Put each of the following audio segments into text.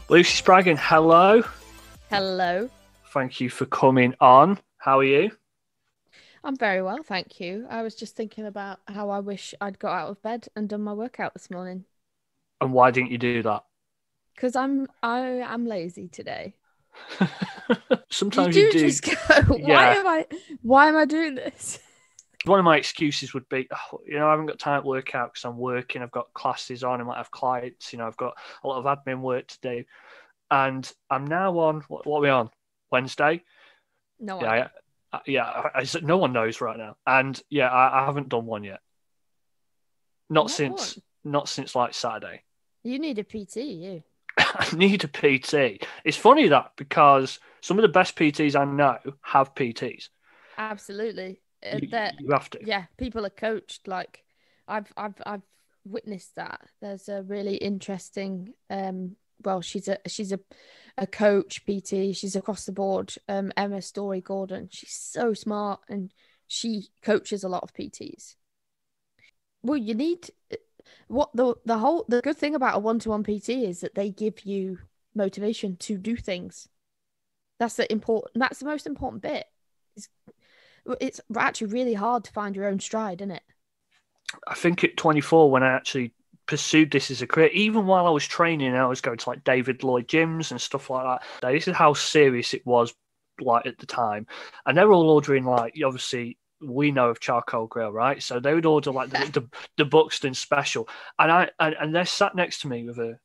Lucy Spraggan, hello. Hello. Thank you for coming on. How are you? I'm very well, thank you. I was just thinking about how I wish I'd got out of bed and done my workout this morning. And why didn't you do that? Because I am lazy today. You Sometimes you do do. just go, Yeah. why am I doing this? One of my excuses would be, oh, I haven't got time to work out because I'm working. I've got classes on. I might have clients. I've got a lot of admin work to do. And I'm now on, what are we on? Wednesday? No Yeah. idea. No one knows right now. And yeah, I haven't done one yet. Not Not since, one. not since like Saturday. You need a PT, you. I need a PT. It's funny that because some of the best PTs I know have PTs. Absolutely. That You have to. yeah, people are coached. Like I've witnessed that. There's a really interesting well, she's a coach PT. She's across the board. Emma Story Gordon. She's so smart and she coaches a lot of PTs. Well, you need what the good thing about a one-to-one PT is that they give you motivation to do things. That's the most important bit. It's, it's actually really hard to find your own stride, isn't it? I think at 24, when I actually pursued this as a career, even while I was training, I was going to like David Lloyd gyms and stuff like that. This is how serious it was, like at the time, and they were all ordering like obviously we know of charcoal grill, right? So they would order like the Buxton special, and they're sat next to me with a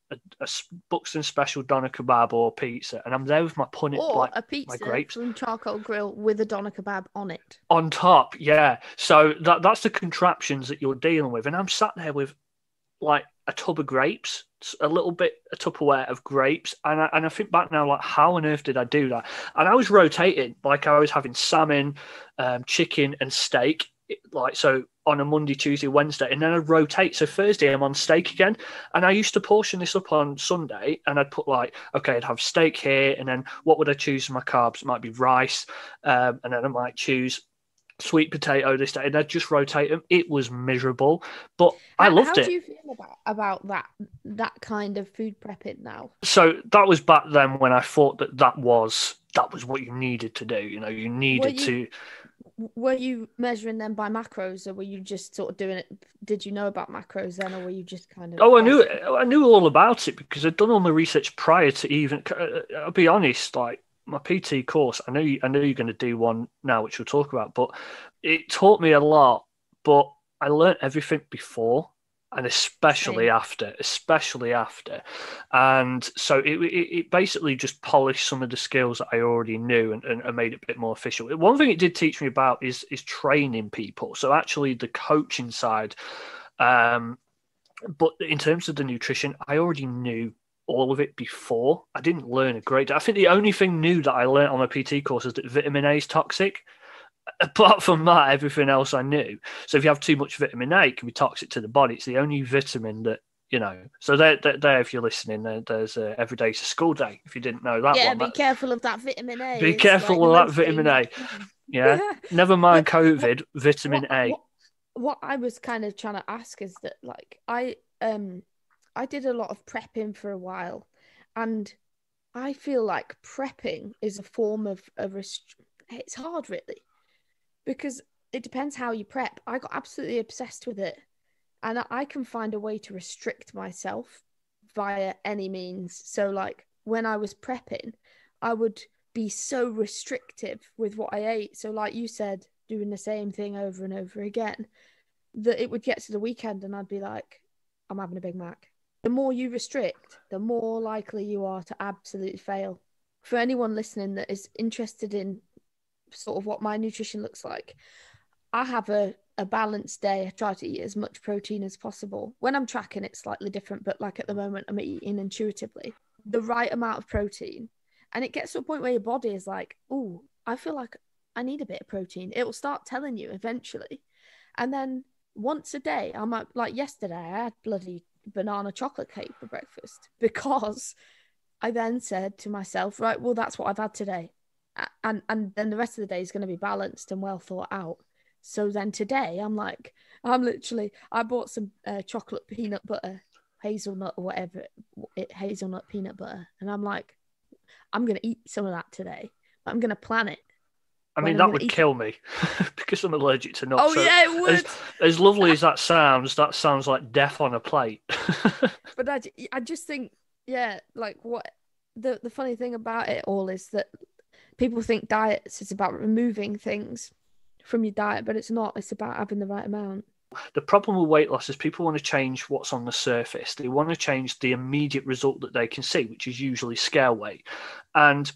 Buxton special doner kebab or pizza, and I'm there with my punnet Or like a my pizza grapes from Charcoal Grill with a doner kebab on it. on top. Yeah, so that's the contraptions that you're dealing with, and I'm sat there with like a tub of grapes, a Tupperware of grapes, and I think back now, like how on earth did I do that? And I was rotating, like I was having salmon, chicken, and steak, like so on a Monday, Tuesday, Wednesday, and then I'd rotate. So Thursday I'm on steak again, and I used to portion this up on Sunday, and I'd put like, okay, I'd have steak here, and then what would I choose for my carbs? It might be rice, and then I might choose sweet potato this day, and I'd just rotate them. It was miserable, but I loved How do it. you feel about that kind of food prepping now? So that was back then when I thought that was what you needed to do. You Were needed you to. were you measuring them by macros, or were you just sort of doing it? Did you know about macros then, or were you just kind of Oh, as I knew all about it because I'd done all my research prior to even. I'll be honest, like my PT course, I know you're going to do one now, which we'll talk about, but it taught me a lot. But I learned everything before, and same? especially after, and so it basically just polished some of the skills that I already knew and made it a bit more official. One thing it did teach me about is training people. So actually, the coaching side. Um, but in terms of the nutrition, I already knew all of it before. I didn't learn a great deal. I think the only thing new that I learned on my PT course is that vitamin A is toxic. Apart from that, everything else I knew. So if you have too much vitamin A, it can be toxic to the body. It's the only vitamin that, So there if you're listening, there's every day's a school day. If you didn't know that Yeah, one, be careful of that vitamin A. be It's like the careful of that most vitamin dangerous A. thing. Yeah. Never mind But what COVID, vitamin what A. what what I was kind of trying to ask is that like I did a lot of prepping for a while, and I feel like prepping is a form of it's hard really because it depends how you prep. I got absolutely obsessed with it, and I can find a way to restrict myself via any means. So like when I was prepping, I would be so restrictive with what I ate. So like you said, doing the same thing over and over again, that it would get to the weekend and I'd be like, I'm having a Big Mac. The more you restrict, the more likely you are to absolutely fail. For anyone listening that is interested in sort of what my nutrition looks like, I have a balanced day. I try to eat as much protein as possible. When I'm tracking, it's slightly different, but like at the moment, I'm eating intuitively the right amount of protein. And it gets to a point where your body is like, oh, I feel like I need a bit of protein. It will start telling you eventually. And then once a day, I might, like yesterday, I had bloody banana chocolate cake for breakfast because I then said to myself, right, well, that's what I've had today. And then the rest of the day is going to be balanced and well thought out. So then today, I'm like, I bought some chocolate peanut butter hazelnut or whatever, hazelnut peanut butter. And I'm like, I'm going to eat some of that today, but I'm going to plan it. I mean, that would kill me because I'm allergic to nuts. Oh, so yeah, it would. As lovely as that sounds like death on a plate. But I just think, yeah, like what the funny thing about it all is that people think diets is about removing things from your diet, but it's not. It's about having the right amount. The problem with weight loss is people want to change what's on the surface. They want to change the immediate result that they can see, which is usually scale weight. And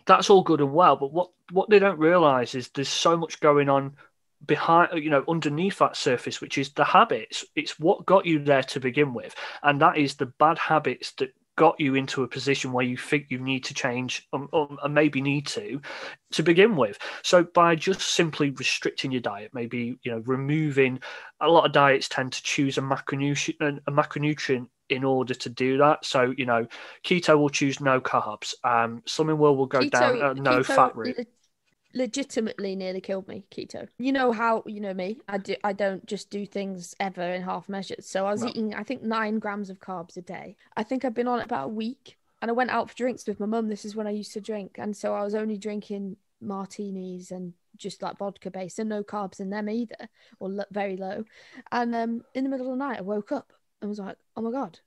that's all good and well, but what they don't realize is there's so much going on behind, underneath that surface, which is the habits. It's what got you there to begin with, and that is the bad habits that got you into a position where you think you need to change, or maybe need to begin with. So by just simply restricting your diet, maybe removing, a lot of diets tend to choose a macronutrient in order to do that. So keto will choose no carbs. Slimming will go down no fat route. Legitimately nearly killed me, keto. You know how, me, I don't just do things ever in half measures. So I was eating, I think, 9 grams of carbs a day. I think I've been on it about a week, and I went out for drinks with my mum. This is when I used to drink, and so I was only drinking martinis and just like vodka based, and no carbs in them either, or very low. And in the middle of the night I woke up and was like, oh my god,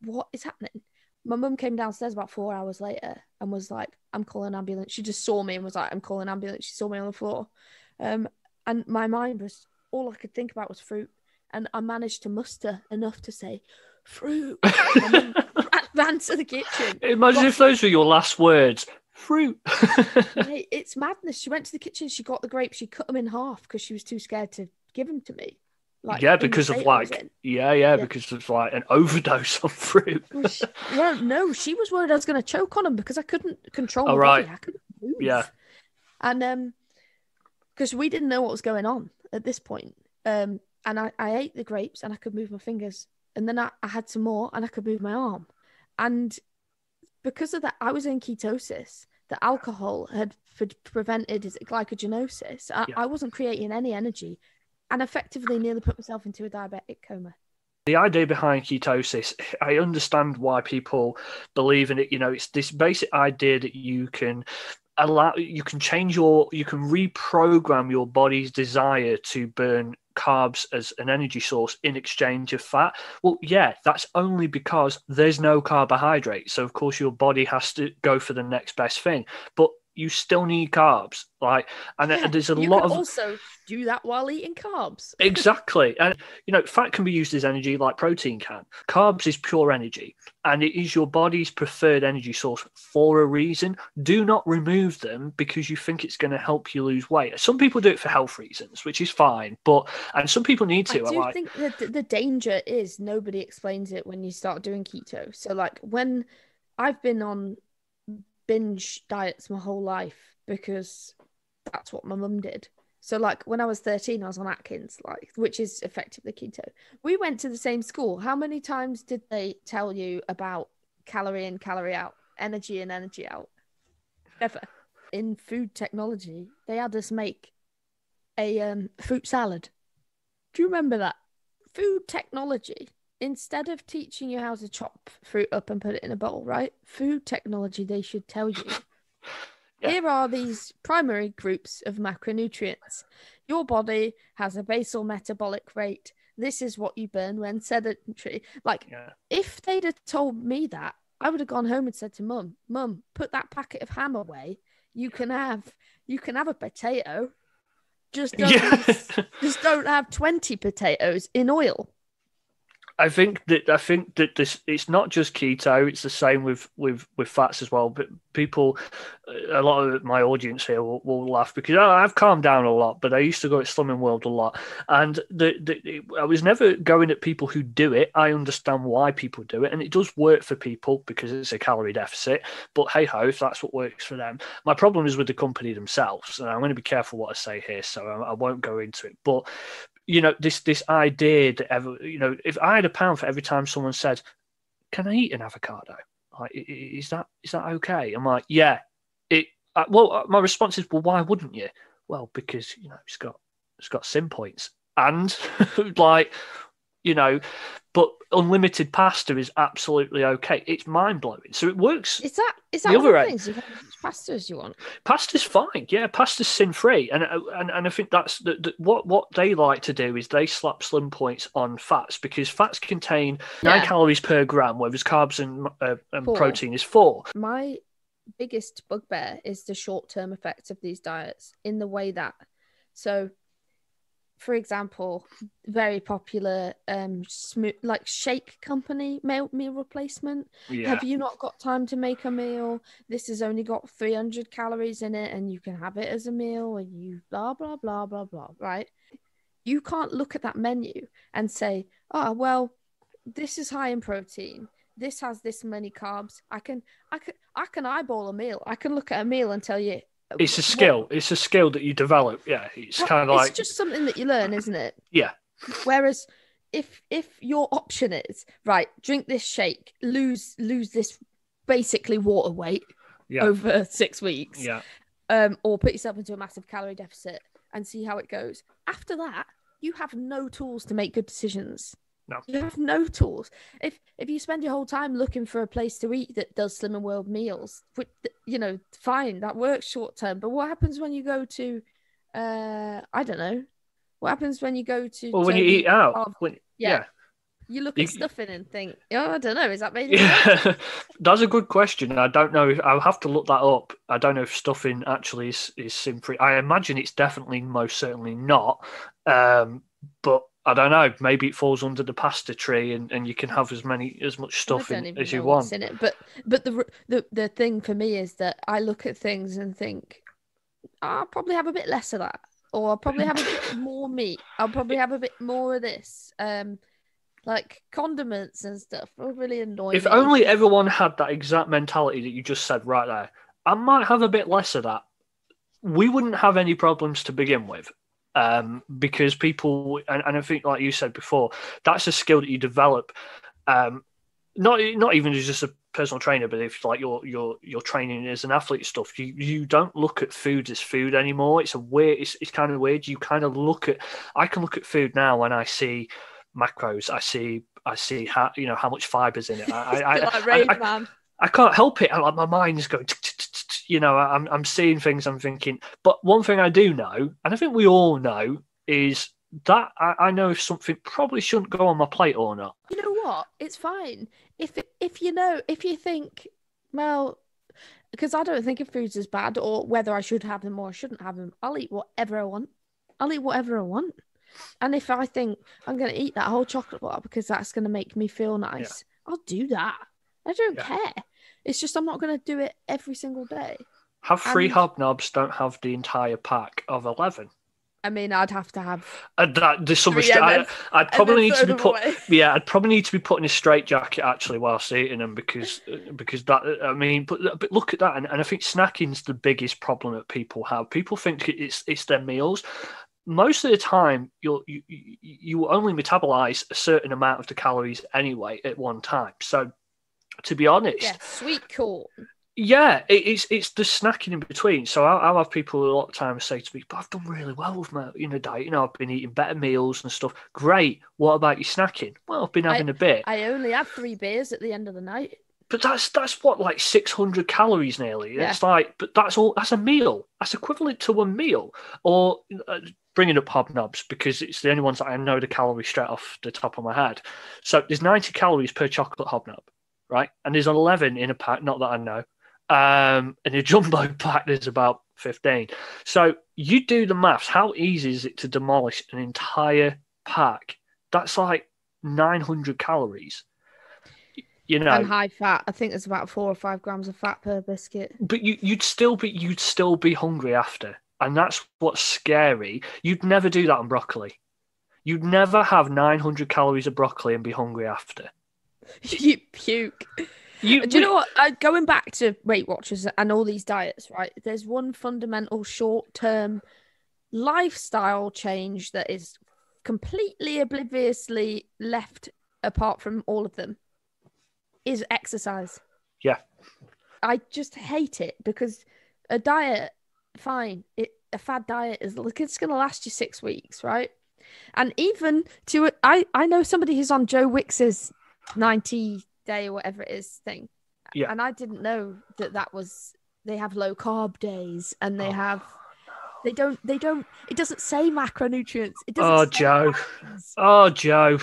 what is happening? My mum came downstairs about 4 hours later and was like, I'm calling an ambulance. She just saw me and was like, I'm calling an ambulance. She saw me on the floor. And my mind was, all I could think about was fruit. And I managed to muster enough to say, fruit. And then ran to the kitchen. Imagine if those were your last words. Fruit. Mate, it's madness. She went to the kitchen. She got the grapes. She cut them in half because she was too scared to give them to me. Because of because of like an overdose on fruit. Well, no, she was worried I was going to choke on them because I couldn't control my body. I couldn't move. Yeah. And because we didn't know what was going on at this point. And I ate the grapes and I could move my fingers. And then I had some more and I could move my arm. And because of that, I was in ketosis. The alcohol had prevented glycogenosis. I wasn't creating any energy. And effectively nearly put myself into a diabetic coma. The idea behind ketosis, I understand why people believe in it. It's this basic idea that you can reprogram your body's desire to burn carbs as an energy source in exchange of fat. Well, yeah, that's only because there's no carbohydrate. So of course your body has to go for the next best thing. But you still need carbs, there's a lot of. You can also do that while eating carbs. Exactly, and fat can be used as energy like protein can. Carbs is pure energy, and it is your body's preferred energy source for a reason. Do not remove them because you think it's going to help you lose weight. Some people do it for health reasons, which is fine, and some people need to. I think that the danger is nobody explains it when you start doing keto. So like when I've been on binge diets my whole life because that's what my mum did. So like when I was 13 I was on Atkins, which is effectively keto. We went to the same school. How many times did they tell you about calorie in, calorie out, energy in, energy out? Never. In food technology they had us make a fruit salad. Do you remember that? Food technology, instead of teaching you how to chop fruit up and put it in a bowl, right? Food technology, they should tell you. Here are these primary groups of macronutrients. Your body has a basal metabolic rate. This is what you burn when sedentary. If they'd have told me that, I would have gone home and said to Mum, put that packet of ham away. You can have a potato. Just don't have 20 potatoes in oil. I think that this, it's not just keto, it's the same with fats as well. But people, a lot of my audience here will laugh because I've calmed down a lot, but I used to go at Slimming World a lot. And I was never going at people who do it. I understand why people do it, and it does work for people because it's a calorie deficit. But hey ho, if that's what works for them. My problem is with the company themselves, and I'm going to be careful what I say here, so I won't go into it. But this idea that if I had £1 for every time someone said, "Can I eat an avocado? Is that okay?" I'm like, yeah. My response is, well, why wouldn't you? Well, because it's got SIM points, and you know, but unlimited pasta is absolutely okay. It's mind blowing. So it works. Is that The one of other the end, things? You can have as much pasta as you want. pasta's fine. Yeah, pasta's sin free, and I think that's what they like to do is they slap slim points on fats because fats contain 9 calories per gram, whereas carbs and 4. protein is 4. My biggest bugbear is the short-term effects of these diets in the way that, so for example, very popular like shake company meal replacement. Yeah. Have you not got time to make a meal? This has only got 300 calories in it and you can have it as a meal and you blah blah blah blah blah, right? You can't look at that menu and say, oh well, this is high in protein, this has this many carbs. I can eyeball a meal. I can look at a meal and tell you. It's a skill. It's a skill that you develop. Yeah, it's kind of like it's just something that you learn, isn't it? Yeah. Whereas if your option is right, drink this shake, lose this basically water weight over 6 weeks, or put yourself into a massive calorie deficit and see how it goes. After that, you have no tools to make good decisions. No. You have no tools. If you spend your whole time looking for a place to eat that does Slimming World meals, which, fine, that works short term. But what happens when you go to, I don't know, what happens when you go to? Well, when you eat out, you look at stuffing and think, oh, I don't know, is that made? Yeah, that's a good question. I don't know. I'll have to look that up. I don't know if stuffing actually is sin free. I imagine it's definitely, most certainly not. But I don't know. Maybe it falls under the pasta tree, and you can have as much stuffing as you want. In it. But the thing for me is that I look at things and think, I'll probably have a bit less of that, or I'll probably have a bit more meat. I'll probably have a bit more of this. Like condiments and stuff will really annoy me. If only everyone had that exact mentality that you just said right there. I might have a bit less of that. We wouldn't have any problems to begin with. Because people, and I think, like you said before, that's a skill that you develop. Not even as just a personal trainer, but if like you're training as an athlete stuff, you don't look at food as food anymore. It's kind of weird. You kind of I can look at food now when I see macros. I see how much fiber's in it. I can't help it. My mind is going. I'm seeing things. I'm thinking. But one thing I do know, and I think we all know, is that I know if something probably shouldn't go on my plate or not. You know what? It's fine if you think, well, because I don't think of foods as bad or whether I should have them or I shouldn't have them. I'll eat whatever I want. And if I think I'm going to eat that whole chocolate bar because that's going to make me feel nice, I'll do that. I don't care. It's just I'm not going to do it every single day. Have 3 hobnobs, don't have the entire pack of 11. I mean, I'd have to have. There's some I'd probably need to be put. Yeah, I'd probably need to be put in a straitjacket actually whilst eating them because that. I mean, but look at that, and I think snacking's the biggest problem that people have. People think it's their meals. Most of the time, you only metabolize a certain amount of the calories anyway at one time. So, to be honest, sweet corn. Yeah, it's the snacking in between. So I'll have people a lot of times say to me, "But I've done really well with my diet. I've been eating better meals and stuff. Great. What about your snacking? Well, I've been having a bit. I only have 3 beers at the end of the night. But that's what, like 600 calories nearly. Yeah. It's like, but that's all. That's a meal. That's equivalent to a meal. Or bringing up hobnobs because it's the only ones that I know the calories straight off the top of my head. So there's 90 calories per chocolate hobnob, right? And there's 11 in a pack. Not that I know. In a jumbo pack, there's about 15. So you do the maths. How easy is it to demolish an entire pack? That's like 900 calories. And high fat. I think there's about 4 or 5 grams of fat per biscuit. But you'd still be hungry after, and that's what's scary. You'd never do that on broccoli. You'd never have 900 calories of broccoli and be hungry after. You puke. Do you know what? Going back to Weight Watchers and all these diets, right? There's one fundamental short-term lifestyle change that is completely obliviously left apart from all of them, is exercise. Yeah. I just hate it because a diet, fine, a fad diet it's going to last you 6 weeks, right? And even I know somebody who's on Joe Wix's 90-day or whatever it is thing. Yeah. And I didn't know that was, they have low carb days and they have, they don't, it doesn't say macronutrients. It doesn't say Joe. calories. Oh, Joe.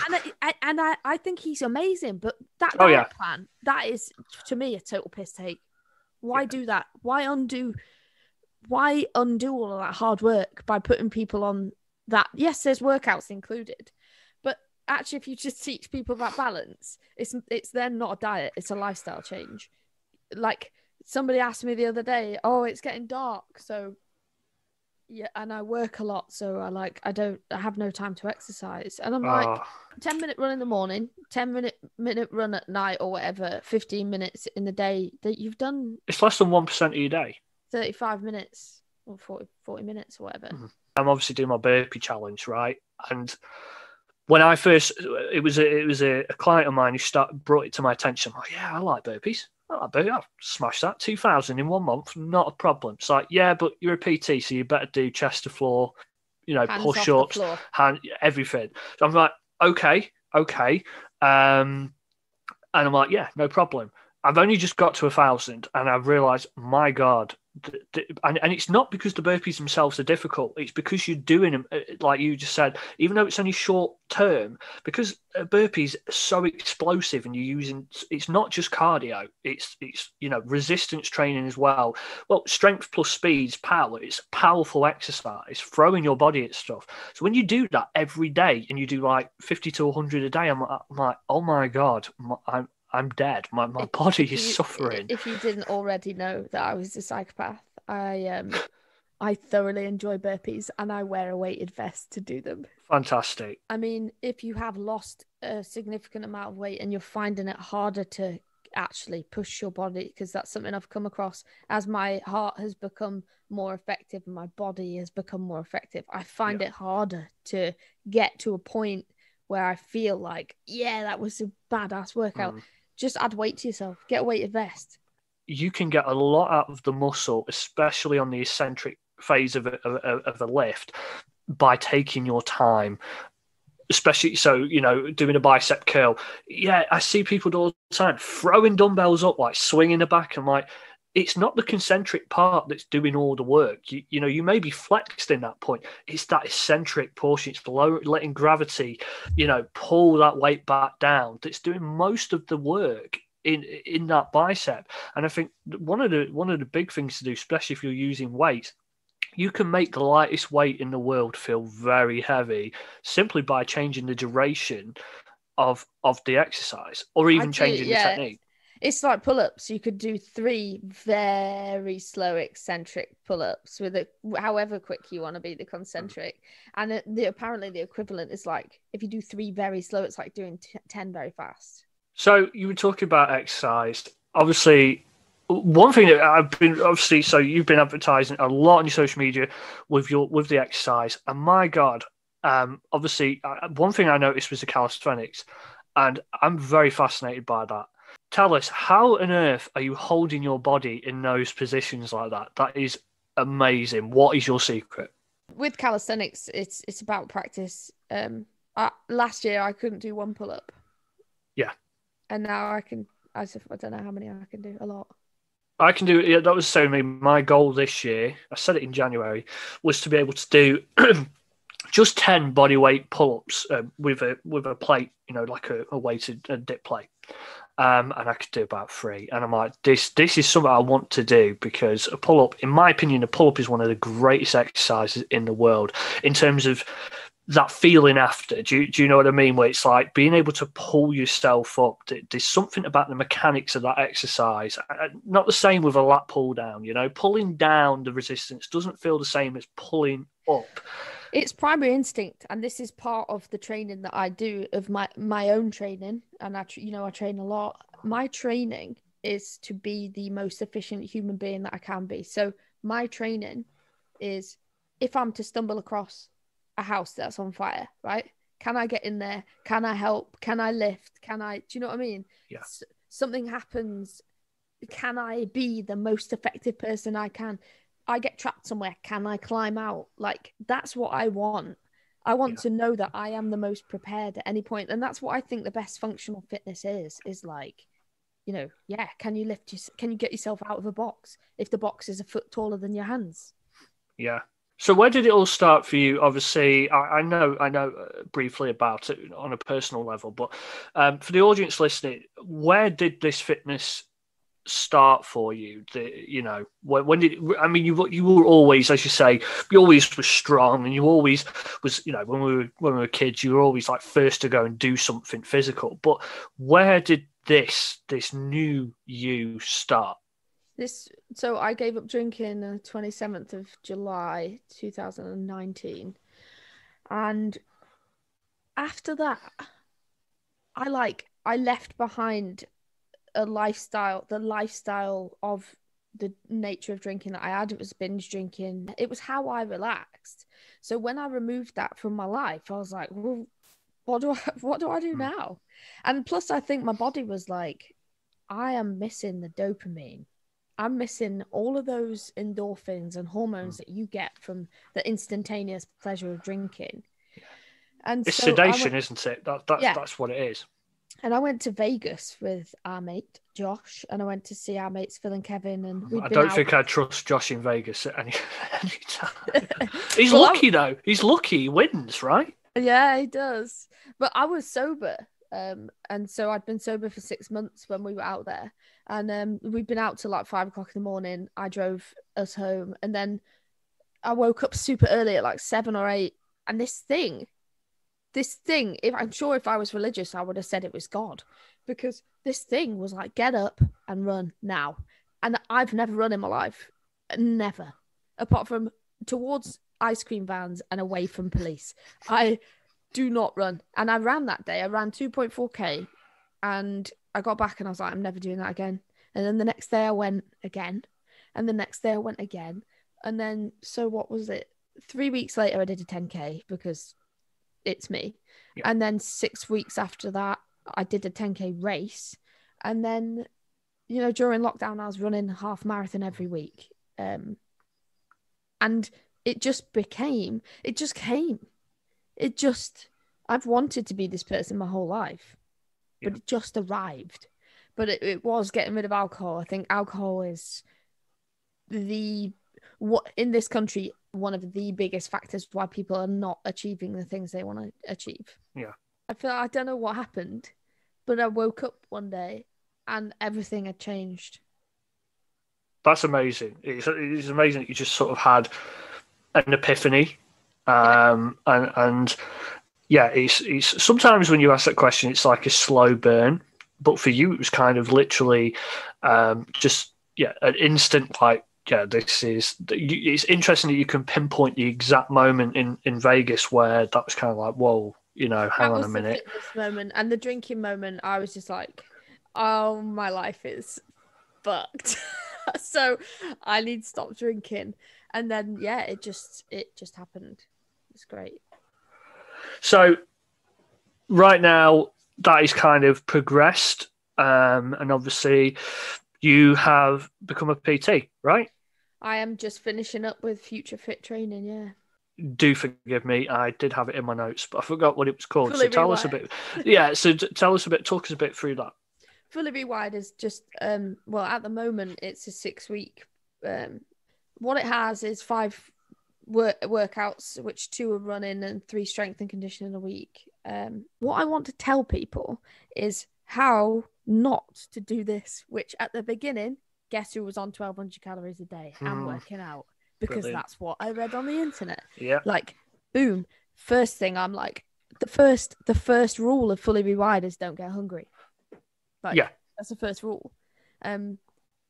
And I think he's amazing, but that Oh, diet plan, that is to me a total piss take. Why do that? Why undo all of that hard work by putting people on that? Yes, there's workouts included, but actually, if you just teach people that balance, it's then not a diet, it's a lifestyle change. Like somebody asked me the other day, oh, it's getting dark, so yeah, and I work a lot, so I have no time to exercise, and I'm like, 10-minute run in the morning, 10-minute run at night, or whatever, 15 minutes in the day, that you've done. It's less than 1% of your day. 35 minutes or 40 minutes or whatever. I'm obviously doing my burpee challenge, right? And when I first, it was a client of mine who brought it to my attention. I'm like, yeah, I like burpees. I'll smash that. 2,000 in 1 month, not a problem. It's like, yeah, but you're a PT, so you better do chest to floor, push-ups, everything. So I'm like, okay. And I'm like, yeah, no problem. I've only just got to 1,000 and I've realised, my God, and it's not because the burpees themselves are difficult. It's because you're doing them, like you just said, even though it's only short term, because burpees are so explosive and you're using, it's not just cardio, it's resistance training as well. Well, strength plus speed's power. It's a powerful exercise, throwing your body at stuff. So when you do that every day and you do like 50 to 100 a day, I'm like, oh my God, I'm dead. My body is suffering. If you didn't already know that I was a psychopath, I thoroughly enjoy burpees and I wear a weighted vest to do them. Fantastic. I mean, if you have lost a significant amount of weight and you're finding it harder to actually push your body, because that's something I've come across as my heart has become more effective and my body has become more effective, I find it harder to get to a point where I feel like, yeah, that was a badass workout. Just add weight to yourself. Get a weighted vest. You can get a lot out of the muscle, especially on the eccentric phase of a lift, by taking your time. Especially, so, doing a bicep curl. Yeah, I see people do all the time throwing dumbbells up, like swinging the back. I'm like, it's not the concentric part that's doing all the work. You may be flexed in that point. It's that eccentric portion. It's below, letting gravity, pull that weight back down. That's doing most of the work in that bicep. And I think one of the big things to do, especially if you're using weights, you can make the lightest weight in the world feel very heavy simply by changing the duration of the exercise, or even changing the technique. It's like pull-ups. You could do 3 very slow eccentric pull-ups with however quick you want to be, the concentric. And apparently the equivalent is like, if you do 3 very slow, it's like doing 10 very fast. So you were talking about exercise. Obviously, one thing that so you've been advertising a lot on your social media with the exercise. And my God, obviously, one thing I noticed was the calisthenics, and I'm very fascinated by that. Tell us, how on earth are you holding your body in those positions like that? That is amazing. What is your secret? With calisthenics, it's about practice. Last year, I couldn't do 1 pull-up. Yeah. And now I can, I don't know how many I can do, a lot. I can do, that was so me. My goal this year, I said it in January, was to be able to do just 10 body weight pull-ups with a plate, like a weighted dip plate. And I could do about 3. And I'm like, this is something I want to do, because a pull-up, in my opinion, a pull-up is one of the greatest exercises in the world in terms of that feeling after. Do you know what I mean? Where it's like being able to pull yourself up. There's something about the mechanics of that exercise. Not the same with a lat pull down, pulling down the resistance doesn't feel the same as pulling up. It's primary instinct, and this is part of the training that I do, of my own training. And I train a lot. My training is to be the most efficient human being that I can be. So my training is, if I'm to stumble across a house that's on fire, right? Can I get in there? Can I help? Can I lift? Do you know what I mean? Yeah. Something happens. Can I be the most effective person I can? I get trapped somewhere. Can I climb out? Like, that's what I want. I want to know that I am the most prepared at any point. And that's what I think the best functional fitness is like, you know, yeah, can you get yourself out of a box if the box is a foot taller than your hands? Yeah. So where did it all start for you? Obviously, I know briefly about it on a personal level, but for the audience listening, where did this fitness start for you? When did you were always, as you say, you always were strong, and you always was, when we were kids, you were always like first to go and do something physical. But where did this new you start? So I gave up drinking the 27th of July 2019, and after that I left behind the lifestyle of the nature of drinking that I had. It was binge drinking. It was how I relaxed. So when I removed that from my life, I was like, well, what do I do now? And plus I think my body was like, I am missing the dopamine. I'm missing all of those endorphins and hormones that you get from the instantaneous pleasure of drinking. And it's so sedation, isn't it? That's what it is. And I went to Vegas with our mate Josh, and I went to see our mates Phil and Kevin. And I don't think I'd trust Josh in Vegas at any time. He's well, lucky though. He's lucky. He wins, right? Yeah, he does. But I was sober, and so I'd been sober for 6 months when we were out there, and we'd been out till like 5 o'clock in the morning. I drove us home, and then I woke up super early at like 7 or 8, and this thing, if I was religious, I would have said it was God, because this thing was like, get up and run now. And I've never run in my life, never, apart from towards ice cream vans and away from police. I do not run. And I ran that day. I ran 2.4k, and I got back and I was like, I'm never doing that again. And then the next day I went again, and the next day I went again. And then, so what was it? 3 weeks later, I did a 10k because it's me. Yeah. And then 6 weeks after that, I did a 10k race. And then, during lockdown, I was running a half marathon every week. And it just came. I've wanted to be this person my whole life, but it just arrived. But it was getting rid of alcohol. I think alcohol is in this country, one of the biggest factors why people are not achieving the things they want to achieve. Yeah. I don't know what happened, but I woke up one day and everything had changed. That's amazing. It's amazing that you just sort of had an epiphany. And it's sometimes when you ask that question, it's like a slow burn, but for you, it was kind of literally an instant, like, it's interesting that you can pinpoint the exact moment in Vegas where that was kind of like, whoa, hang on a minute. The fitness moment and the drinking moment, I was just like, oh, my life is fucked. So I need to stop drinking. And then, it just happened. It's great. So right now that is kind of progressed. And obviously you have become a PT, right? I am just finishing up with Future Fit training, yeah. Do forgive me, I did have it in my notes, but I forgot what it was called. So tell us a bit. Yeah, so talk us a bit through that. Fully Rewired is just, at the moment, it's a 6-week. What it has is 5 workouts, which 2 are running and 3 strength and conditioning a week. What I want to tell people is how not to do this, which at the beginning, guess who was on 1,200 calories a day and working out? Because Brilliant. That's what I read on the internet. Yeah. Like, boom. First thing, I'm like, the first rule of Fully Rewired is don't get hungry. Like, that's the first rule. And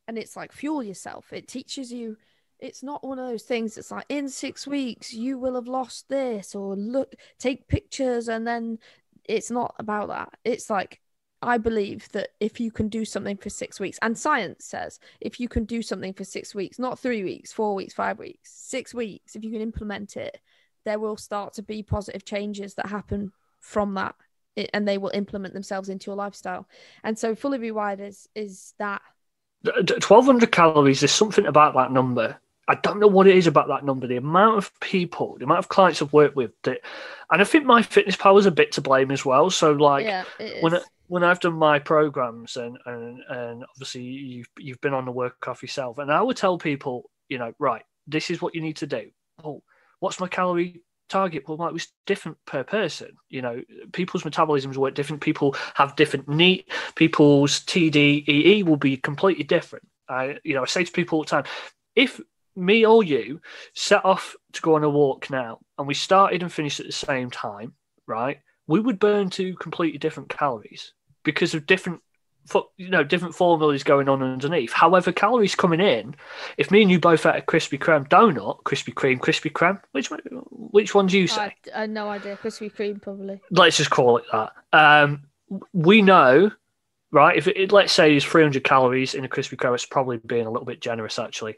it's like, fuel yourself. It teaches you. It's not one of those things that's like, in 6 weeks, you will have lost this, or look, take pictures. And then it's not about that. It's like, I believe that if you can do something for 6 weeks, and science says, if you can do something for 6 weeks, not 3 weeks, 4 weeks, 5 weeks, 6 weeks, if you can implement it, there will start to be positive changes that happen from that, and they will implement themselves into your lifestyle. And so Fully Rewired is that. 1,200 calories, there's something about that number. I don't know what it is about that number. The amount of people, the amount of clients I've worked with that, and I think my fitness pal is a bit to blame as well. So like Yeah, it when is. when I've done my programs and obviously you've been on the work off yourself, and I would tell people, right, this is what you need to do. Oh, what's my calorie target? Well, it was different per person. People's metabolisms work different. People have different needs. People's TDEE will be completely different. I say to people all the time, if me or you set off to go on a walk now and we started and finished at the same time, right, we would burn two completely different calories because of different formulas going on underneath. However, calories coming in, if me and you both ate a Krispy Kreme donut, Krispy Kreme, which one do you say? I have no idea. Krispy Kreme, probably. Let's just call it that. We know, right, if let's say there's 300 calories in a Krispy Kreme, it's probably being a little bit generous, actually.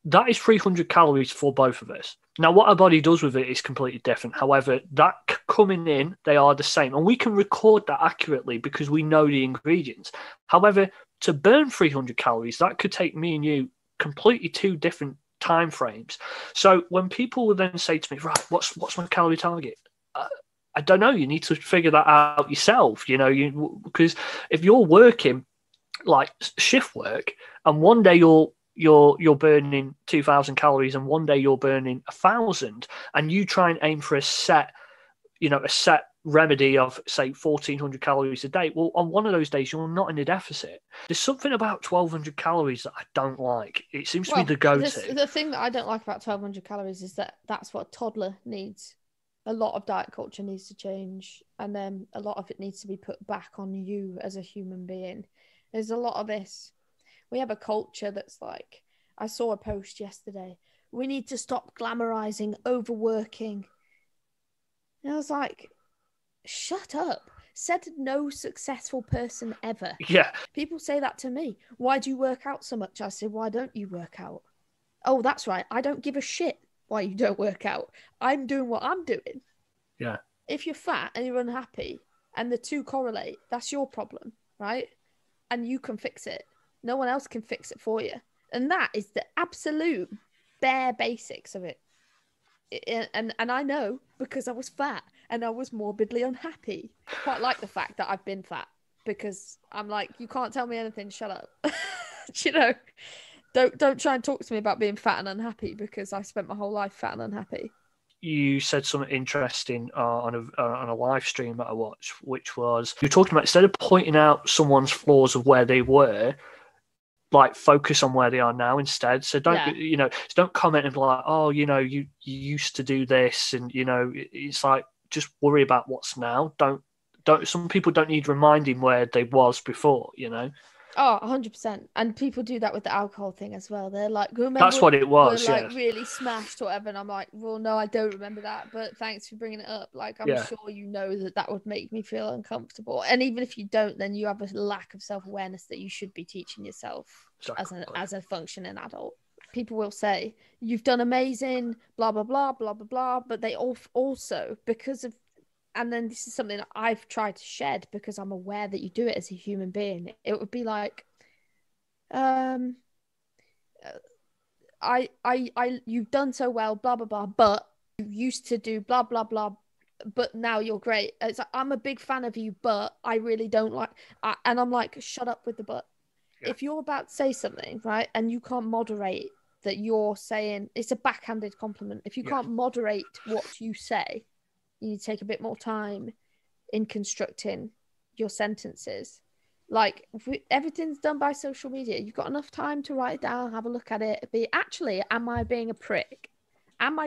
That is 300 calories for both of us. Now, what our body does with it is completely different. However, that coming in, they are the same. And we can record that accurately because we know the ingredients. However, to burn 300 calories, that could take me and you completely two different time frames. So when people will then say to me, right, what's my calorie target? I don't know. You need to figure that out yourself, because if you're working like shift work and one day you're burning 2,000 calories and one day you're burning 1,000 and you try and aim for a set remedy of say 1,400 calories a day. Well, on one of those days, you're not in a deficit. There's something about 1,200 calories that I don't like. It seems to be the go-to. The thing that I don't like about 1,200 calories is that's what a toddler needs. A lot of diet culture needs to change, and then a lot of it needs to be put back on you as a human being. There's a lot of this. We have a culture that's like, I saw a post yesterday, we need to stop glamorizing overworking. And I was like, shut up. Said no successful person ever. Yeah. People say that to me. Why do you work out so much? I say, why don't you work out? Oh, that's right. I don't give a shit why you don't work out. I'm doing what I'm doing. Yeah. If you're fat and you're unhappy and the two correlate, that's your problem, right? And you can fix it. No one else can fix it for you. And that is the absolute bare basics of it. And I know because I was fat and I was morbidly unhappy. Quite like the fact that I've been fat because I'm like, you can't tell me anything, shut up. Don't try and talk to me about being fat and unhappy because I spent my whole life fat and unhappy. You said something interesting on a live stream that I watched, which was you were talking about instead of pointing out someone's flaws of where they were, like focus on where they are now instead. So don't comment and be like, oh, you used to do this, and it's like just worry about what's now. Don't. Some people don't need reminding where they was before. Oh, 100%. And people do that with the alcohol thing as well. They're like, remember that's what it was. We're like really smashed or whatever. And I'm like, well, no, I don't remember that. But thanks for bringing it up. Like, I'm sure you know that would make me feel uncomfortable. And even if you don't, then you have a lack of self-awareness that you should be teaching yourself as a functioning adult. People will say, you've done amazing, blah, blah, blah, blah, blah, blah. But they also, because of, and then this is something that I've tried to shed because I'm aware that you do it as a human being. It would be like, you've done so well, blah, blah, blah, but you used to do blah, blah, blah, but now you're great. It's like, I'm a big fan of you, but I really don't like, and I'm like, shut up with the but. Yeah. If you're about to say something, right, and you can't moderate that you're saying, it's a backhanded compliment. If you can't moderate what you say, you need to take a bit more time in constructing your sentences. Like, everything's done by social media. You've got enough time to write it down, have a look at it. Am I being a prick? I'm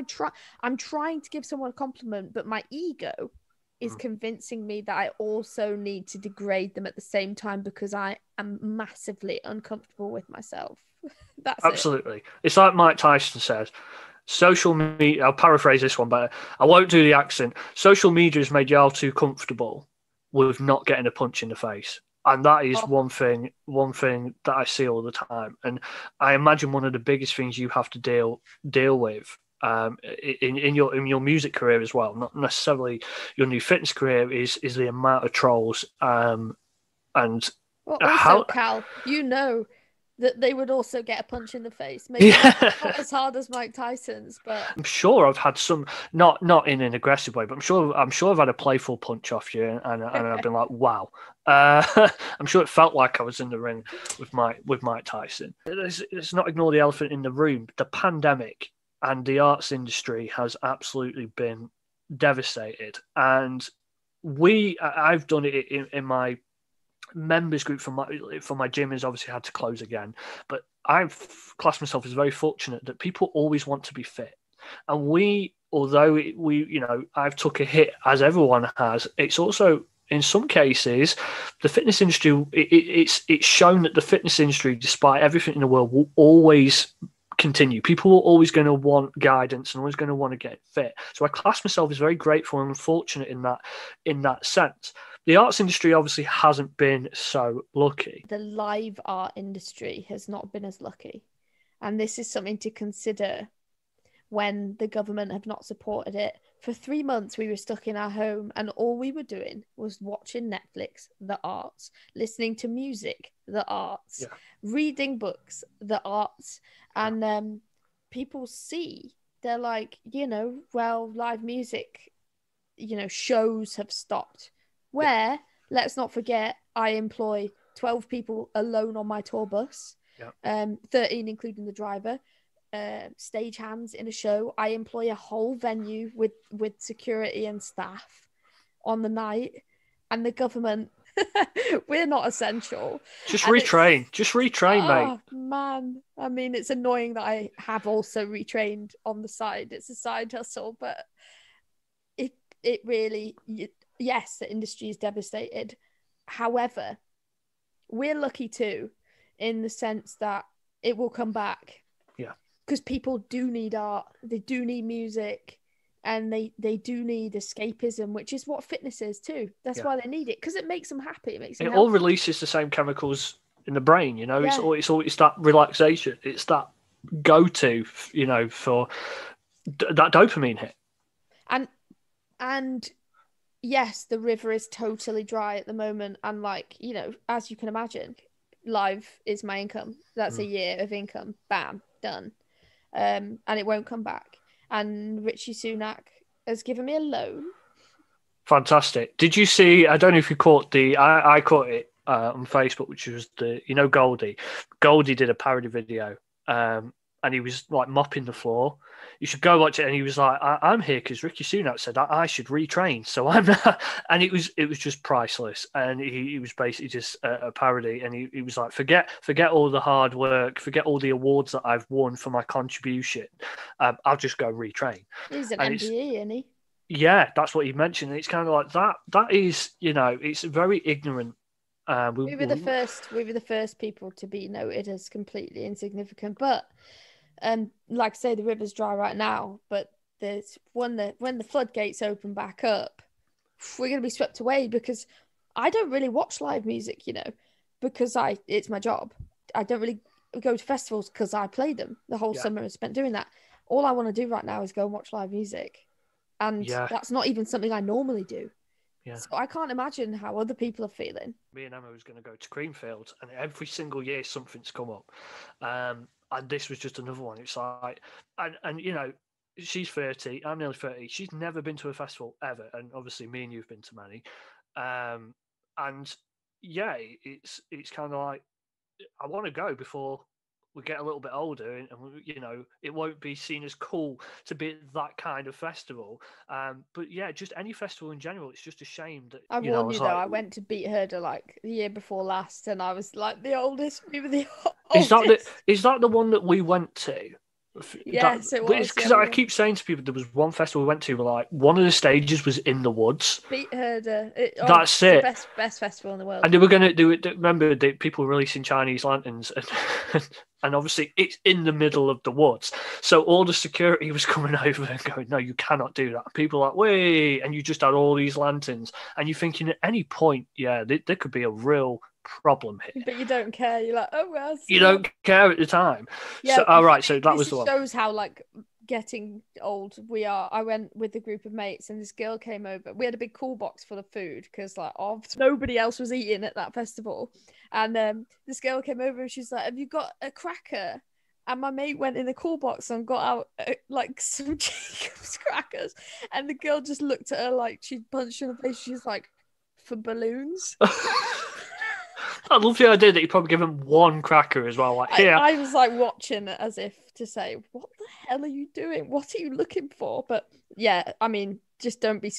trying to give someone a compliment, but my ego is convincing me that I also need to degrade them at the same time because I am massively uncomfortable with myself. That's absolutely. It's like Mike Tyson says, social media, I'll paraphrase this one better. I won't do the accent. Social media has made you all too comfortable with not getting a punch in the face. And that is one thing that I see all the time. And I imagine one of the biggest things you have to deal with in your music career as well, not necessarily your new fitness career, is the amount of trolls. And also, Cal, that they would also get a punch in the face. Maybe not as hard as Mike Tyson's, but I'm sure I've had some, not in an aggressive way, but I'm sure I've had a playful punch off you, and I've been like, wow. I'm sure it felt like I was in the ring with Mike Tyson. Let's not ignore the elephant in the room. The pandemic and the arts industry has absolutely been devastated, and I've done it in my members group for my gym has obviously had to close again, but I've classed myself as very fortunate that people always want to be fit, and although I've took a hit as everyone has, it's also in some cases the fitness industry, it's shown that the fitness industry, despite everything in the world, will always continue. People are always going to want guidance and always going to want to get fit. So I class myself as very grateful and fortunate in that sense. The arts industry obviously hasn't been so lucky. The live art industry has not been as lucky. And this is something to consider when the government have not supported it. For 3 months, we were stuck in our home and all we were doing was watching Netflix, the arts, listening to music, the arts, reading books, the arts. And people see, they're like, well, live music, shows have stopped. Where, let's not forget, I employ 12 people alone on my tour bus, 13 including the driver, stage hands in a show. I employ a whole venue with security and staff on the night, and the government, we're not essential. Just retrain, mate. Oh, man. I mean, it's annoying that I have also retrained on the side. It's a side hustle, but it really... Yes, the industry is devastated. However, we're lucky too, in the sense that it will come back. Yeah. Because people do need art, they do need music, and they do need escapism, which is what fitness is too. That's why they need it, because it makes them happy. It all releases the same chemicals in the brain. It's that relaxation. It's that go-to, for that dopamine hit. And yes, the river is totally dry at the moment. And as you can imagine, live is my income. That's a year of income. Bam, done. And it won't come back. And Richie Sunak has given me a loan. Fantastic. Did you see, I don't know if you caught I caught it on Facebook, which was Goldie. Goldie did a parody video and he was like mopping the floor. You should go watch it. And he was like, I'm here because Ricky Sunak said I should retrain. So I'm not. And it was just priceless. And he was basically just a parody. And he was like, forget all the hard work, forget all the awards that I've won for my contribution. I'll just go retrain. He's an MBE, isn't he? Yeah, that's what he mentioned. And it's kind of like that is, it's very ignorant. We were the first people to be noted as completely insignificant, but like I say, the river's dry right now, but there's when the floodgates open back up, we're going to be swept away, because I don't really watch live music, because it's my job. I don't really go to festivals because I play them. The whole summer is spent doing that. All I want to do right now is go and watch live music, and that's not even something I normally do. Yeah. So I can't imagine how other people are feeling. Me and Emma was going to go to Creamfield, and every single year something's come up. And this was just another one. It's like, and she's 30, I'm nearly 30. She's never been to a festival ever. And obviously me and you've been to many. And yeah, it's kind of like, I want to go before we get a little bit older, and it won't be seen as cool to be at that kind of festival. But yeah, just any festival in general, it's just a shame that I warn you though, I went to Beat Herder like the year before last, and I was like the oldest. We were the oldest. Is that the one that we went to? Yes, it was. Because I keep saying to people, there was one festival we went to where like one of the stages was in the woods. Beat Herder. That's it. The best festival in the world. And they were going to do it. Remember, the people were releasing Chinese lanterns, and obviously it's in the middle of the woods. So all the security was coming over and going, "No, you cannot do that." And people are like, "Wait!" And you just had all these lanterns, and you're thinking at any point, there could be a real problem here. But you don't care. You're like, oh well. You don't care at the time. Yeah. So, all right. So that was the one. Shows how like getting old we are. I went with a group of mates, and this girl came over. We had a big cool box full of food because like nobody else was eating at that festival. And this girl came over and she's like, "Have you got a cracker?" And my mate went in the cool box and got out like some Jacob's crackers. And the girl just looked at her like she'd punched her in the face. She's like, "For balloons?" I love the idea that you probably give him one cracker as well. Like, here. I was like watching it as if to say, "What the hell are you doing? What are you looking for?" But yeah, I mean, just don't be.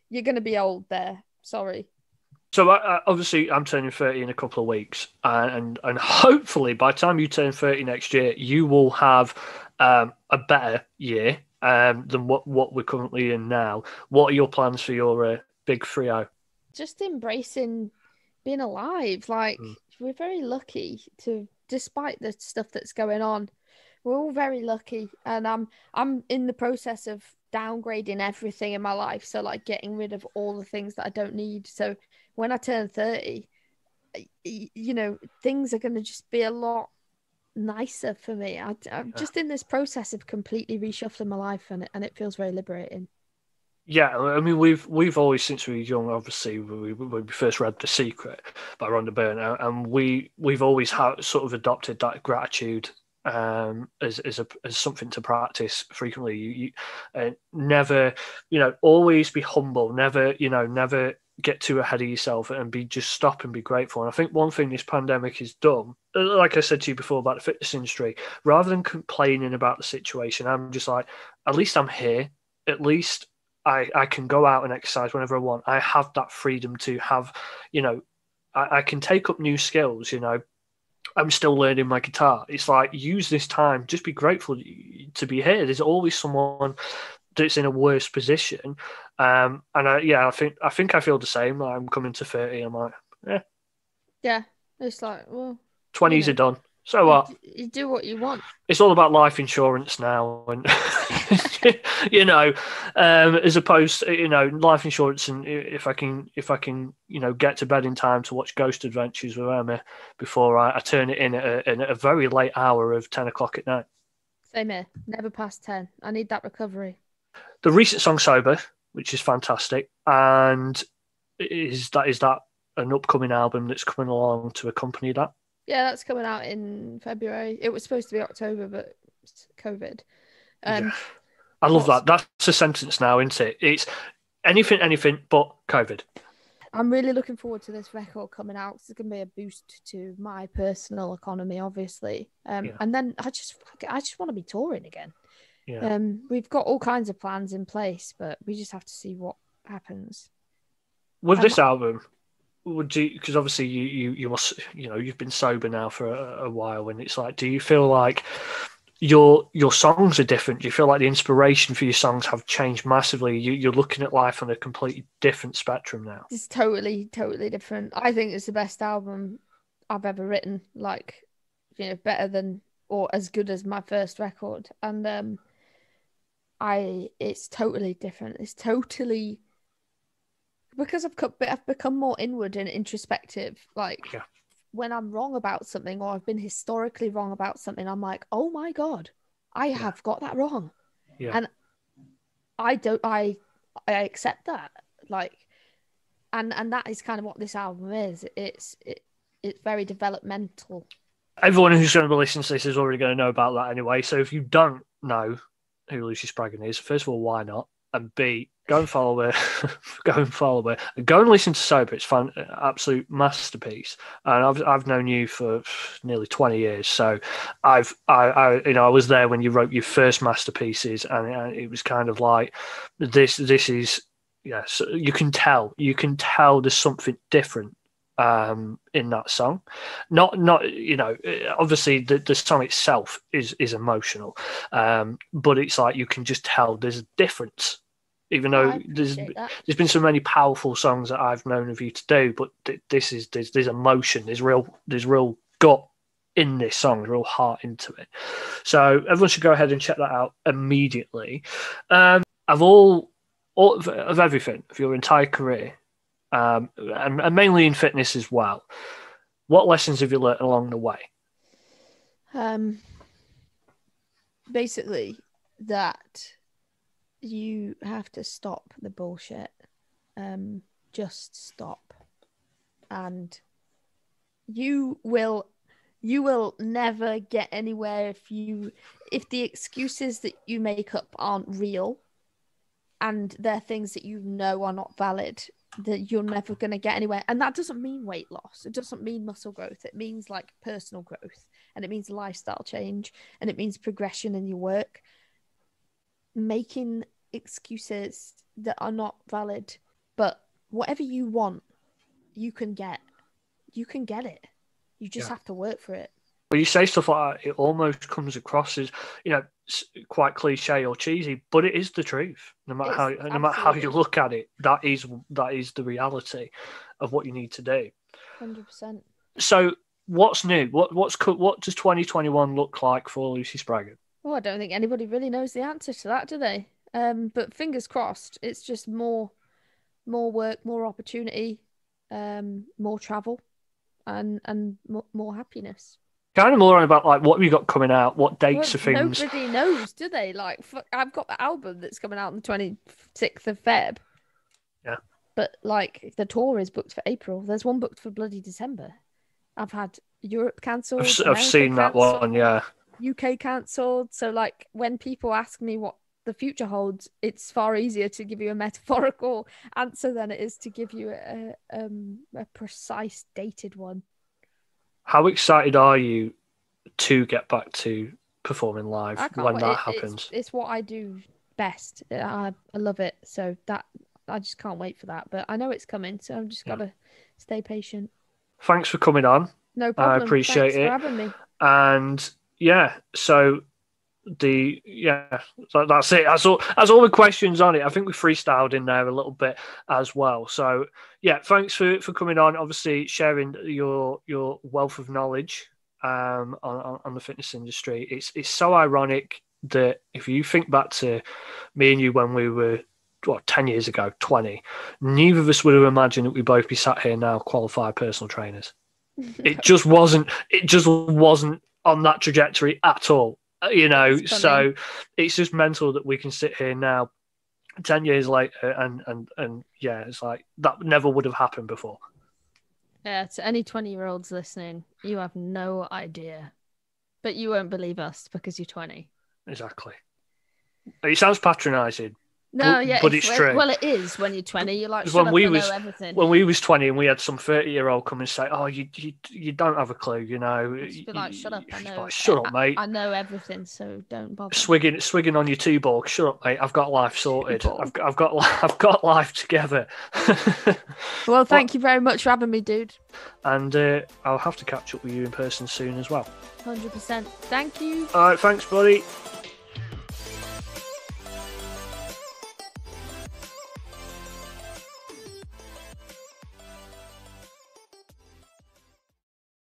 You're gonna be old there. Sorry. So obviously, I'm turning 30 in a couple of weeks, and hopefully by the time you turn 30 next year, you will have a better year than what we're currently in now. What are your plans for your big 3-0? Just embracing being alive. Like we're very lucky to, despite the stuff that's going on, we're all very lucky. And I'm in the process of downgrading everything in my life. So like getting rid of all the things that I don't need. So when I turn 30, you know, things are going to just be a lot nicer for me. I'm just in this process of completely reshuffling my life, and it feels very liberating. Yeah, I mean, we've always, since we were young, obviously, when we first read The Secret by Rhonda Byrne, and we've always sort of adopted that gratitude as something to practice frequently. You never, always be humble. Never get too ahead of yourself, and just stop and be grateful. And I think one thing this pandemic has done, like I said to you before about the fitness industry, rather than complaining about the situation, I'm just like, at least I'm here. At least I can go out and exercise whenever I want. I have that freedom to have, I can take up new skills, I'm still learning my guitar. It's like, use this time, just be grateful to be here. There's always someone that's in a worse position. And I think I feel the same. Like, I'm coming to 30, I'm like, yeah, it's like, well, 20s are done. So what? You do what you want. It's all about life insurance now, and as opposed to life insurance. And if I can get to bed in time to watch Ghost Adventures with Emma before I turn it in at a very late hour of 10 o'clock at night. Same here. Never past 10. I need that recovery. The recent song Sober, which is fantastic, and is that an upcoming album that's coming along to accompany that? Yeah, that's coming out in February. It was supposed to be October, but it's COVID. Yeah. I love that. That's a sentence now, isn't it? It's anything but COVID. I'm really looking forward to this record coming out. It's going to be a boost to my personal economy, obviously. And then I just want to be touring again. Yeah. We've got all kinds of plans in place, but we just have to see what happens. With this album, would you? Because obviously you must, you've been sober now for a while, and it's like, do you feel like your songs are different? Do you feel like the inspiration for your songs have changed massively? You're looking at life on a completely different spectrum now. It's totally different. I think it's the best album I've ever written. Like, better than or as good as my first record. And it's totally different. It's totally, because I've become more inward and introspective. Like, when I'm wrong about something, or I've been historically wrong about something, I'm like, oh my God, I have got that wrong. Yeah. And I accept that. Like, and that is kind of what this album is. It's very developmental. Everyone who's going to be listening to this is already going to know about that anyway. So if you don't know who Lucy Spraggan is, first of all, why not? And B, go and follow her. And go and listen to Sober. It's fun, absolute masterpiece. And I've known you for nearly 20 years, so I was there when you wrote your first masterpieces, and it was kind of like this is so you can tell there's something different in that song. Not obviously the song itself is emotional, but it's like you can just tell there's a difference, even though there's been so many powerful songs that I've known of you to do, but there's emotion, there's real gut in this song, real heart into it. So everyone should go ahead and check that out immediately. Of of everything, of your entire career, and mainly in fitness as well, what lessons have you learned along the way? basically that you have to stop the bullshit. Just stop. And you will never get anywhere if the excuses that you make up aren't real and they're things that you know are not valid, that you're never going to get anywhere. And that doesn't mean weight loss. It doesn't mean muscle growth. It means like personal growth, and it means lifestyle change, and it means progression in your work. Making excuses that are not valid, but whatever you want, you can get it. You just have to work for it. When you say stuff like that, it almost comes across as, quite cliche or cheesy, but it is the truth. No matter how you look at it, that is the reality of what you need to do. 100%. So, what's new? What does 2021 look like for Lucy Spraggan? Well, I don't think anybody really knows the answer to that, do they? But fingers crossed, it's just more work, more opportunity, more travel, and more happiness. Kind of more on about like what have you got coming out, what dates of things. Nobody knows, do they? Like, I've got the album that's coming out on the 26th of Feb. Yeah. But like the tour is booked for April. There's one booked for bloody December. I've had Europe cancelled. I've seen that one, yeah. UK cancelled. So like when people ask me what the future holds, it's far easier to give you a metaphorical answer than it is to give you a precise dated one. How excited are you to get back to performing live when that happens? It's what I do best. I love it. So that I just can't wait for that. But I know it's coming, so I've just got to stay patient. Thanks for coming on. No problem. I appreciate it. Thanks for having me. And so that's it. That's all the questions on it. I think we freestyled in there a little bit as well. So thanks for coming on. Obviously, sharing your wealth of knowledge on the fitness industry. It's so ironic that if you think back to me and you when we were 10 years ago, 20, neither of us would have imagined that we'd both be sat here now, qualified personal trainers. It just wasn't on that trajectory at all. So it's just mental that we can sit here now 10 years later and it's like that never would have happened before. Yeah, to any 20-year-olds listening, you have no idea, but you won't believe us because you're 20. Exactly. It sounds patronizing. No, but it's true. Well, it is when you're 20. You're like, shut up, I know everything. When we was 20 and we had some 30-year-old come and say, "Oh, you don't have a clue," Just be like, "Shut up, I know." Like, shut up, mate. I know everything, so don't bother. Swigging on your two-ball. Shut up, mate. I've got life sorted. I've got life together. Well, thank you very much for having me, dude. And I'll have to catch up with you in person soon as well. 100%. Thank you. All right, thanks, buddy.